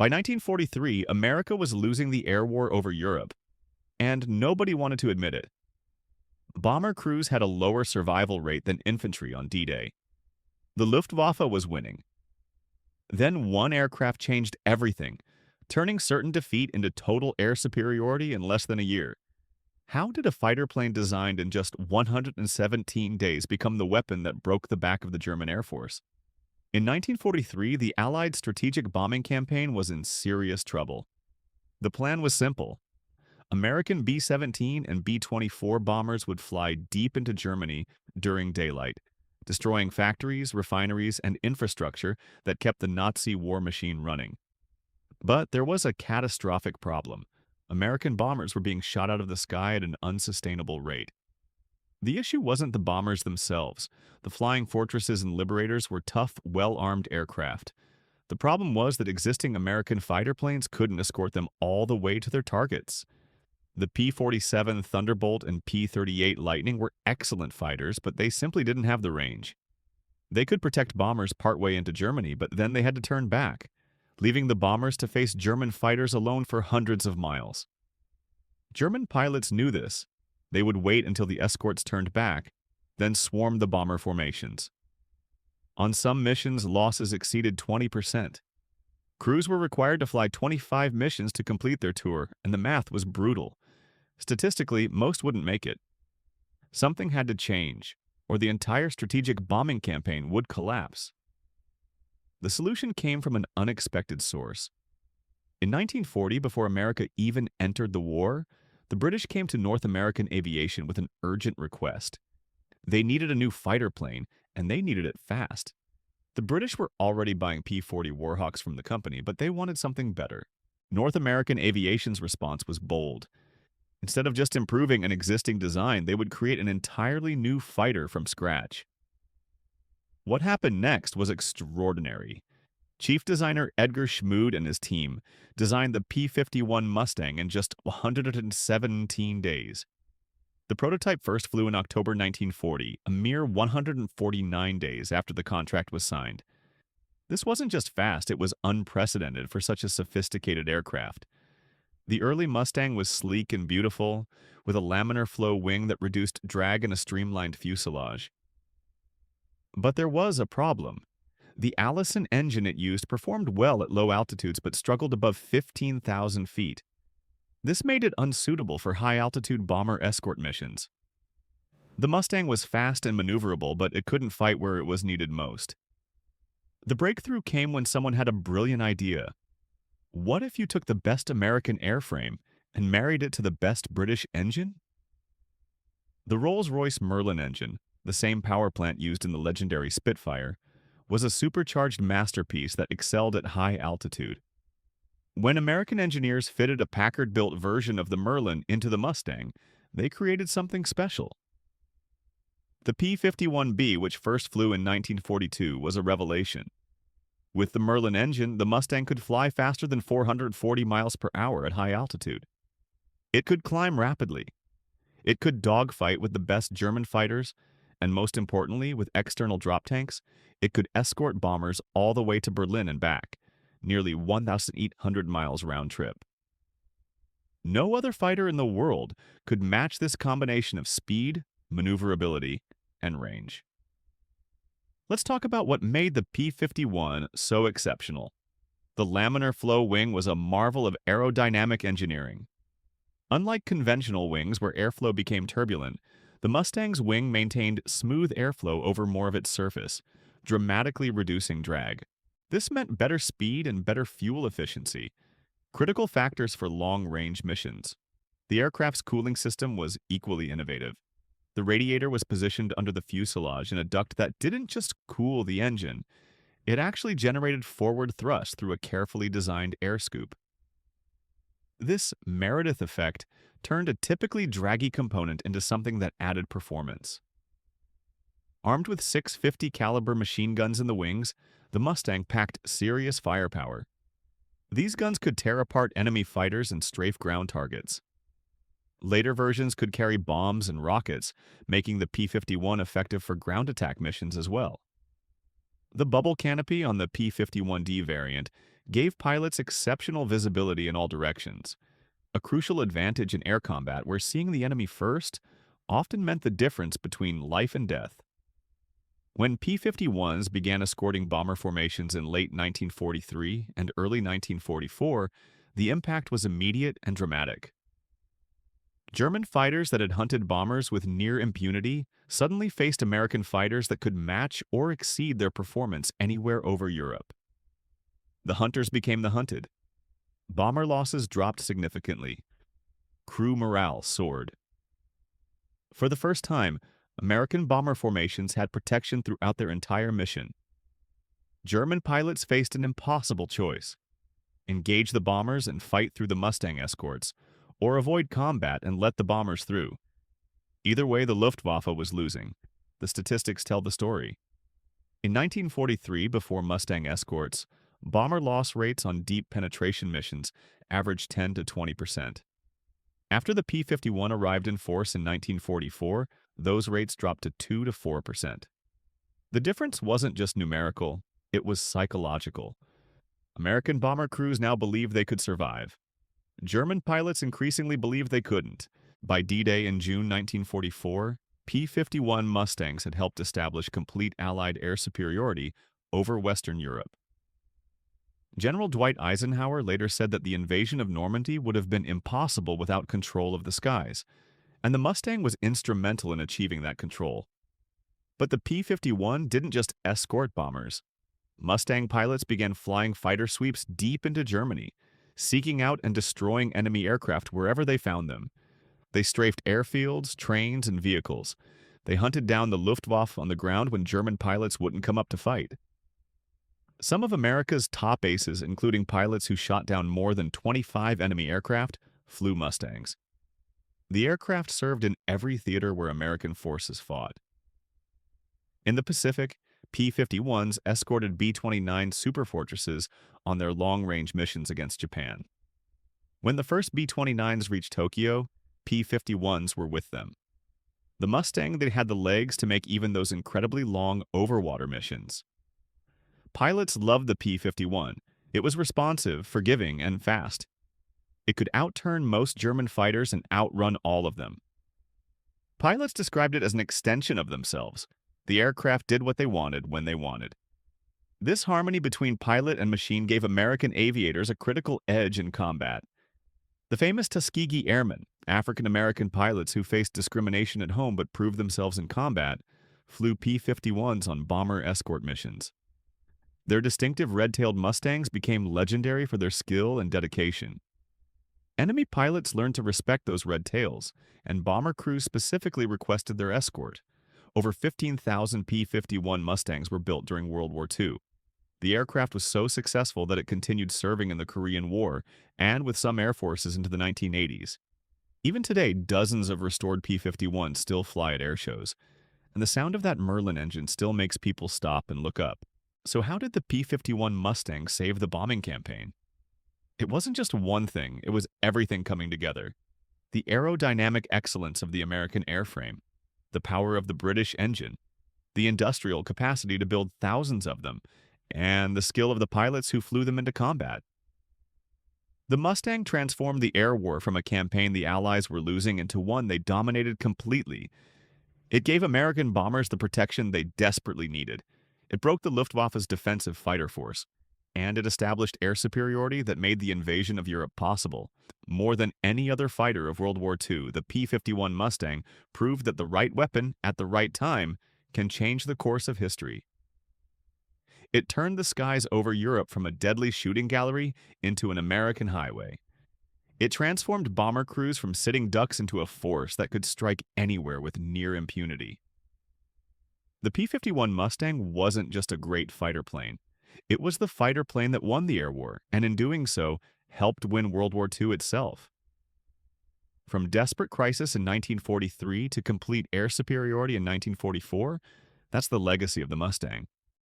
By 1943, America was losing the air war over Europe, and nobody wanted to admit it. Bomber crews had a lower survival rate than infantry on D-Day. The Luftwaffe was winning. Then one aircraft changed everything, turning certain defeat into total air superiority in less than a year. How did a fighter plane designed in just 117 days become the weapon that broke the back of the German Air Force? In 1943, the Allied strategic bombing campaign was in serious trouble. The plan was simple. American B-17 and B-24 bombers would fly deep into Germany during daylight, destroying factories, refineries, and infrastructure that kept the Nazi war machine running. But there was a catastrophic problem. American bombers were being shot out of the sky at an unsustainable rate. The issue wasn't the bombers themselves. The flying fortresses and liberators were tough, well-armed aircraft. The problem was that existing American fighter planes couldn't escort them all the way to their targets. The P-47 Thunderbolt and P-38 Lightning were excellent fighters, but they simply didn't have the range. They could protect bombers partway into Germany, but then they had to turn back, leaving the bombers to face German fighters alone for hundreds of miles. German pilots knew this. They would wait until the escorts turned back, then swarm the bomber formations. On some missions, losses exceeded 20%. Crews were required to fly 25 missions to complete their tour, and the math was brutal. Statistically, most wouldn't make it. Something had to change, or the entire strategic bombing campaign would collapse. The solution came from an unexpected source. In 1940, before America even entered the war, the British came to North American aviation with an urgent request. They needed a new fighter plane, and they needed it fast. The British were already buying P-40 Warhawks from the company, but they wanted something better. North American aviation's response was bold. Instead of just improving an existing design, they would create an entirely new fighter from scratch. What happened next was extraordinary. Chief designer Edgar Schmood and his team designed the P-51 Mustang in just 117 days. The prototype first flew in October 1940, a mere 149 days after the contract was signed. This wasn't just fast, it was unprecedented for such a sophisticated aircraft. The early Mustang was sleek and beautiful, with a laminar flow wing that reduced drag and a streamlined fuselage. But there was a problem. The Allison engine it used performed well at low altitudes but struggled above 15,000 feet. This made it unsuitable for high-altitude bomber escort missions. The Mustang was fast and maneuverable, but it couldn't fight where it was needed most. The breakthrough came when someone had a brilliant idea. What if you took the best American airframe and married it to the best British engine? The Rolls-Royce Merlin engine, the same power plant used in the legendary Spitfire, was a supercharged masterpiece that excelled at high altitude. When American engineers fitted a Packard-built version of the Merlin into the Mustang, they created something special. The P-51B, which first flew in 1942, was a revelation. With the Merlin engine, the Mustang could fly faster than 440 miles per hour at high altitude. It could climb rapidly. It could dogfight with the best German fighters, and most importantly, with external drop tanks, it could escort bombers all the way to Berlin and back, nearly 1,800 miles round trip. No other fighter in the world could match this combination of speed, maneuverability, and range. Let's talk about what made the P-51 so exceptional. The laminar flow wing was a marvel of aerodynamic engineering. Unlike conventional wings where airflow became turbulent, the Mustang's wing maintained smooth airflow over more of its surface, dramatically reducing drag. This meant better speed and better fuel efficiency, critical factors for long-range missions. The aircraft's cooling system was equally innovative. The radiator was positioned under the fuselage in a duct that didn't just cool the engine, it actually generated forward thrust through a carefully designed air scoop. This Meredith effect turned a typically draggy component into something that added performance. Armed with 650 caliber machine guns in the wings, the Mustang packed serious firepower. These guns could tear apart enemy fighters and strafe ground targets. Later versions could carry bombs and rockets, making the P-51 effective for ground attack missions as well. The bubble canopy on the P-51D variant gave pilots exceptional visibility in all directions, a crucial advantage in air combat where seeing the enemy first often meant the difference between life and death. When P-51s began escorting bomber formations in late 1943 and early 1944, the impact was immediate and dramatic. German fighters that had hunted bombers with near impunity suddenly faced American fighters that could match or exceed their performance anywhere over Europe. The hunters became the hunted. Bomber losses dropped significantly. Crew morale soared. For the first time, American bomber formations had protection throughout their entire mission. German pilots faced an impossible choice: engage the bombers and fight through the Mustang escorts, or avoid combat and let the bombers through. Either way, the Luftwaffe was losing. The statistics tell the story. In 1943, before Mustang escorts, bomber loss rates on deep penetration missions averaged 10 to 20%. After the P-51 arrived in force in 1944, those rates dropped to 2 to 4%. The difference wasn't just numerical, it was psychological. American bomber crews now believed they could survive. German pilots increasingly believed they couldn't. By D-Day in June 1944, P-51 Mustangs had helped establish complete Allied air superiority over Western Europe. General Dwight Eisenhower later said that the invasion of Normandy would have been impossible without control of the skies, and the Mustang was instrumental in achieving that control. But the P-51 didn't just escort bombers. Mustang pilots began flying fighter sweeps deep into Germany, seeking out and destroying enemy aircraft wherever they found them. They strafed airfields, trains, and vehicles. They hunted down the Luftwaffe on the ground when German pilots wouldn't come up to fight. Some of America's top aces, including pilots who shot down more than 25 enemy aircraft, flew Mustangs. The aircraft served in every theater where American forces fought. In the Pacific, P-51s escorted B-29 superfortresses on their long-range missions against Japan. When the first B-29s reached Tokyo, P-51s were with them. The Mustang that had the legs to make even those incredibly long overwater missions. Pilots loved the P-51. It was responsive, forgiving, and fast. It could outturn most German fighters and outrun all of them. Pilots described it as an extension of themselves. The aircraft did what they wanted when they wanted. This harmony between pilot and machine gave American aviators a critical edge in combat. The famous Tuskegee Airmen, African-American pilots who faced discrimination at home but proved themselves in combat, flew P-51s on bomber escort missions. Their distinctive red-tailed Mustangs became legendary for their skill and dedication. Enemy pilots learned to respect those red tails, and bomber crews specifically requested their escort. Over 15,000 P-51 Mustangs were built during World War II. The aircraft was so successful that it continued serving in the Korean War and with some air forces into the 1980s. Even today, dozens of restored P-51s still fly at air shows, and the sound of that Merlin engine still makes people stop and look up. So how did the P-51 Mustang save the bombing campaign? It wasn't just one thing, it was everything coming together. The aerodynamic excellence of the American airframe, the power of the British engine, the industrial capacity to build thousands of them, and the skill of the pilots who flew them into combat. The Mustang transformed the air war from a campaign the Allies were losing into one they dominated completely. It gave American bombers the protection they desperately needed. It broke the Luftwaffe's defensive fighter force, and it established air superiority that made the invasion of Europe possible. More than any other fighter of World War II, the P-51 Mustang proved that the right weapon at the right time can change the course of history. It turned the skies over Europe from a deadly shooting gallery into an American highway. It transformed bomber crews from sitting ducks into a force that could strike anywhere with near impunity. The P-51 Mustang wasn't just a great fighter plane. It was the fighter plane that won the air war, and in doing so, helped win World War II itself. From desperate crisis in 1943 to complete air superiority in 1944, that's the legacy of the Mustang.